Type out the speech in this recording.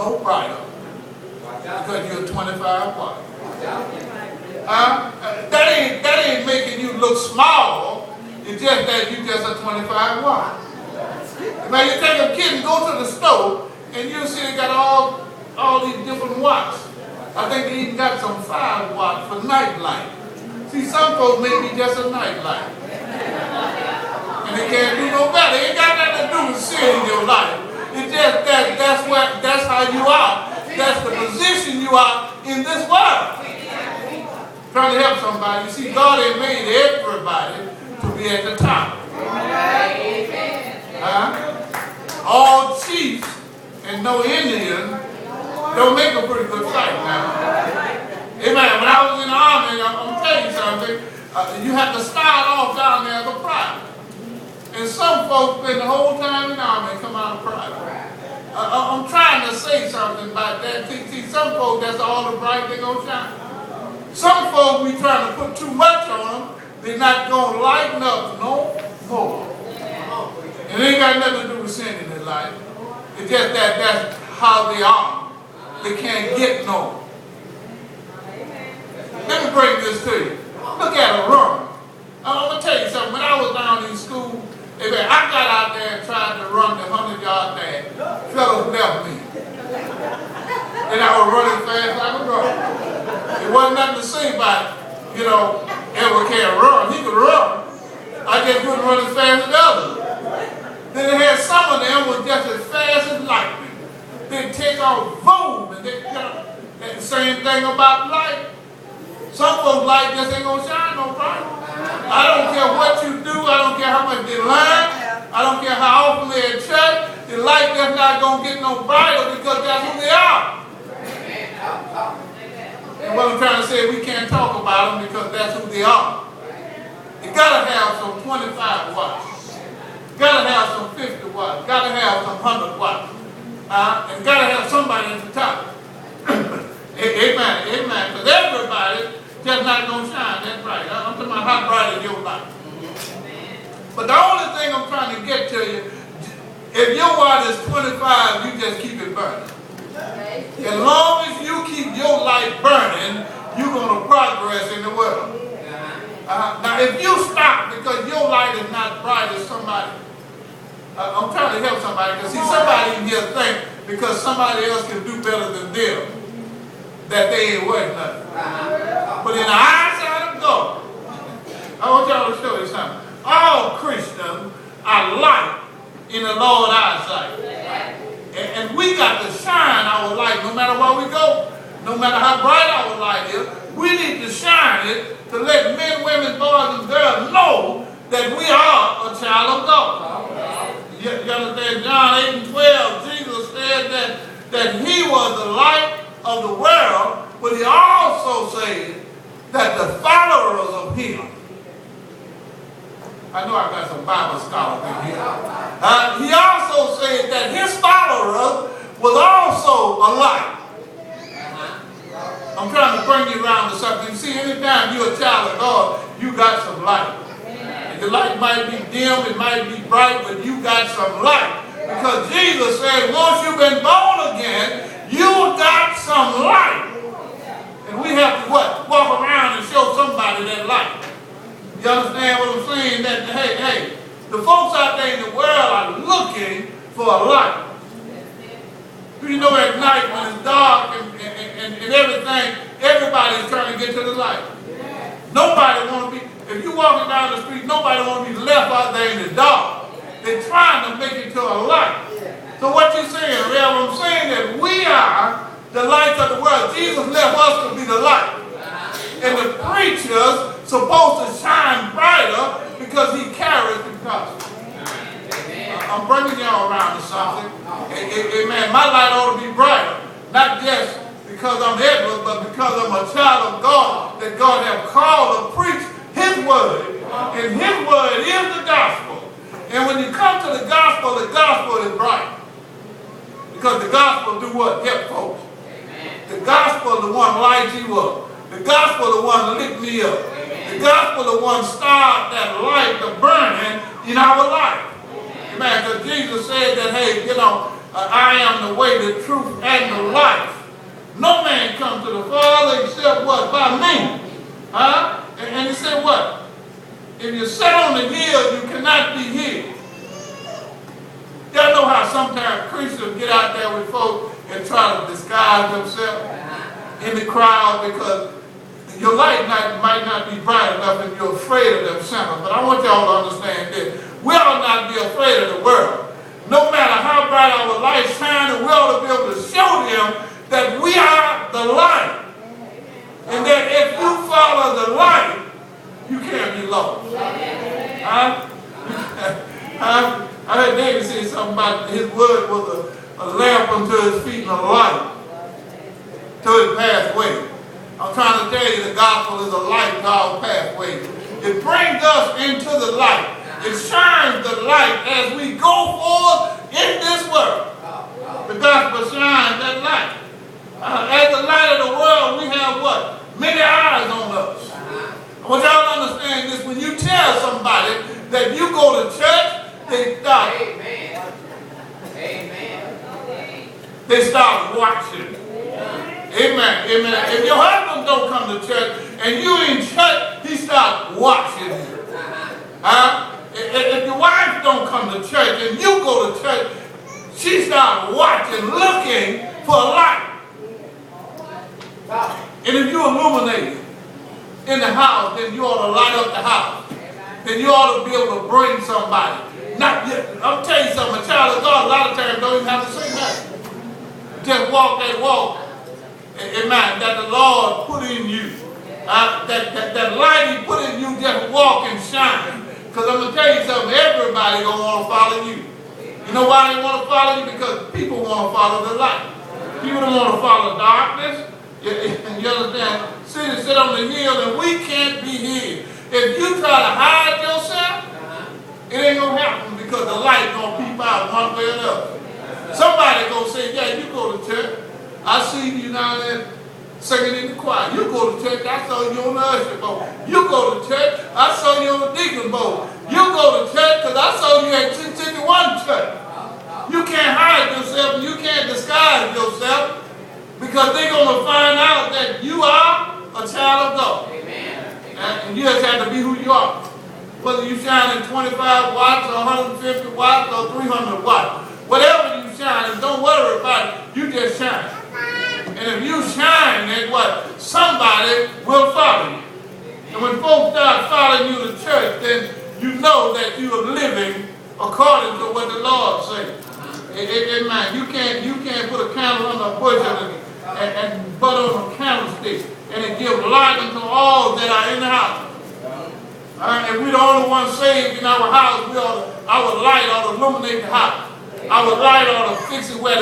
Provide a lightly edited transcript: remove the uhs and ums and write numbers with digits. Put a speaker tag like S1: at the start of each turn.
S1: no brighter because you're 25 watts. That ain't making you look small. It's just that you just a 25 watt. Now you take a kid and go to the store and you see they got all these different watts. I think they even got some 5 watt for night light. See, some folks may be just a night light. And they can't do no better. It ain't got nothing to do with sin in your life. It's just that's how you are. That's the position you are in this world. Trying to help somebody. You see, God ain't made everybody to be at the top. All chiefs and no Indian don't make a pretty good fight now. Amen. When I was in the army, I'm going to tell you something. You have to start off down there as a private. And some folks spend the whole time in the army and come out of private. I'm trying to say something about that. See, some folks, that's all the bright they're going to shine. Some folks, we trying to put too much on them, they're not going to lighten up no more. And it ain't got nothing to do with sin in their life. It's just that's how they are. They can't get no. Let me bring this to you. Look at a run. I'm going to tell you something. When I was down in school, I got out there and tried to run the 100-yard dash. Fellas left me. And I was running fast like a dog. There wasn't nothing to say about, Earl can't run. He could run. I just couldn't run as fast as others. Then they had some of them was just as fast as lightning. They'd take off, boom, and the same thing about light. Some folks' light just ain't gonna shine no bright. I don't care what you do. I don't care how much they learn. I don't care how often they're in church. The light just not gonna get no brighter because that's who they are. And what I'm trying to say, we can't talk about them because that's who they are. You gotta have some 25 watts. You gotta have some 50 watts. You gotta have some 100 watts. And you gotta have somebody at the top. Amen. Amen. Because everybody just not going to shine that bright. I'm talking about how bright is your light. But the only thing I'm trying to get to you, if your watt is 25, you just keep it burning. As long as you keep your light burning, you're going to progress in the world. Now, if you stop because your light is not bright as somebody, I'm trying to help somebody, because see, somebody in here think because somebody else can do better than them, that they ain't worth nothing. But in the eyesight of God, I want y'all to show you something. All Christians are light in the Lord's eyesight. And we got to shine our light no matter where we go, no matter how bright our light is. We need to shine it to let men, women, boys, and girls know that we are a child of God. You understand? John 8 and 12, Jesus said that he was the light of the world, but he also said that the followers of him, I know I got some Bible scholars in here. He also said that his followers was also a light. I'm trying to bring you around to something. See, anytime you're a child of God, you got some light. And the light might be dim, it might be bright, but you got some light. Because Jesus said, once you've been born again, you got some light. And we have to what? Walk around and show somebody that light. You understand what I'm saying? That, hey, the folks out there in the world are looking for a light. You know, at night when it's dark and everything, everybody's trying to get to the light. Nobody want to be, if you're walking down the street, nobody want to be left out there in the dark. They're trying to make it to a light. So what you saying, Rev? I'm saying that we are the light of the world. Jesus left us to be the light. And the preacher's supposed to shine brighter because he carries the gospel. I'm bringing y'all around to something. Amen. My light ought to be brighter. Not just because I'm Edward, but because I'm a child of God, that God has called to preach his word. And his word is the gospel. And when you come to the gospel is bright. Because the gospel do what? Help folks. The gospel is the one light you up. The gospel is the one lift me up. The gospel is the one start that light, the burning in our life. Amen. Because Jesus said that, hey, I am the way, the truth, and the life. No man comes to the Father except what? By me. Huh? And he said what? If you sit on the hill, you cannot be hid. Y'all know how sometimes Christians get out there with folks and try to disguise themselves in the crowd because your light might not be bright enough and you're afraid of them sinners. But I want y'all to understand this. We ought not be afraid of the world. No matter how bright our light shines, we ought to be able to show them that we are the light. And that if you follow the light, you can't be lost. I heard David say something about his word was a lamp unto his feet and a light to his pathway. I'm trying to tell you the gospel is a light to our pathway. It brings us into the light. It shines the light as we go forth in this world. The gospel shines that light. As the light of the world, we have what? Many eyes on us. I want y'all to understand this. When you tell somebody that you go to church, they stop. Amen. Amen. They start watching. Amen. Amen. If your husband don't come to church and you in church, he starts watching you. If your wife don't come to church and you go to church, she starts watching, looking for a light. And if you illuminate in the house, then you ought to light up the house. Then you ought to be able to bring somebody. Not yet. I'm telling you something, a child of God a lot of times don't even have to say nothing. Just walk that walk. Amen. That the Lord put in you. That light he put in you, just walk and shine. Because I'm going to tell you something, everybody going to want to follow you. You know why they want to follow you? Because people want to follow the light. People don't want to follow darkness. You understand? Sit on the hill and we can't be hid. If you try to hide yourself, it ain't going to happen because the light going to peep out one way or another. Somebody going to say, yeah, you go to church. I see you down there singing in the choir. You go to church, I saw you on the usher boat. You go to church, I saw you on the deacon boat. You go to church because I saw you at 251 church. You can't hide yourself and you can't disguise yourself because they're going to find out that you are a child of God. Amen. And you just have to be who you are. Whether you shine in 25 watts or 150 watts or 300 watts. Whatever you shine, and don't worry about it, you just shine. And if you shine, then what? Somebody will follow you. And when folks start following you to church, then you know that you are living according to what the Lord says. Amen. You can't put a candle under a bush and butter on a candlestick and it gives light unto all that are in the house. If we're the only ones saved in our house, our light ought to illuminate the house. Our light ought to fix it where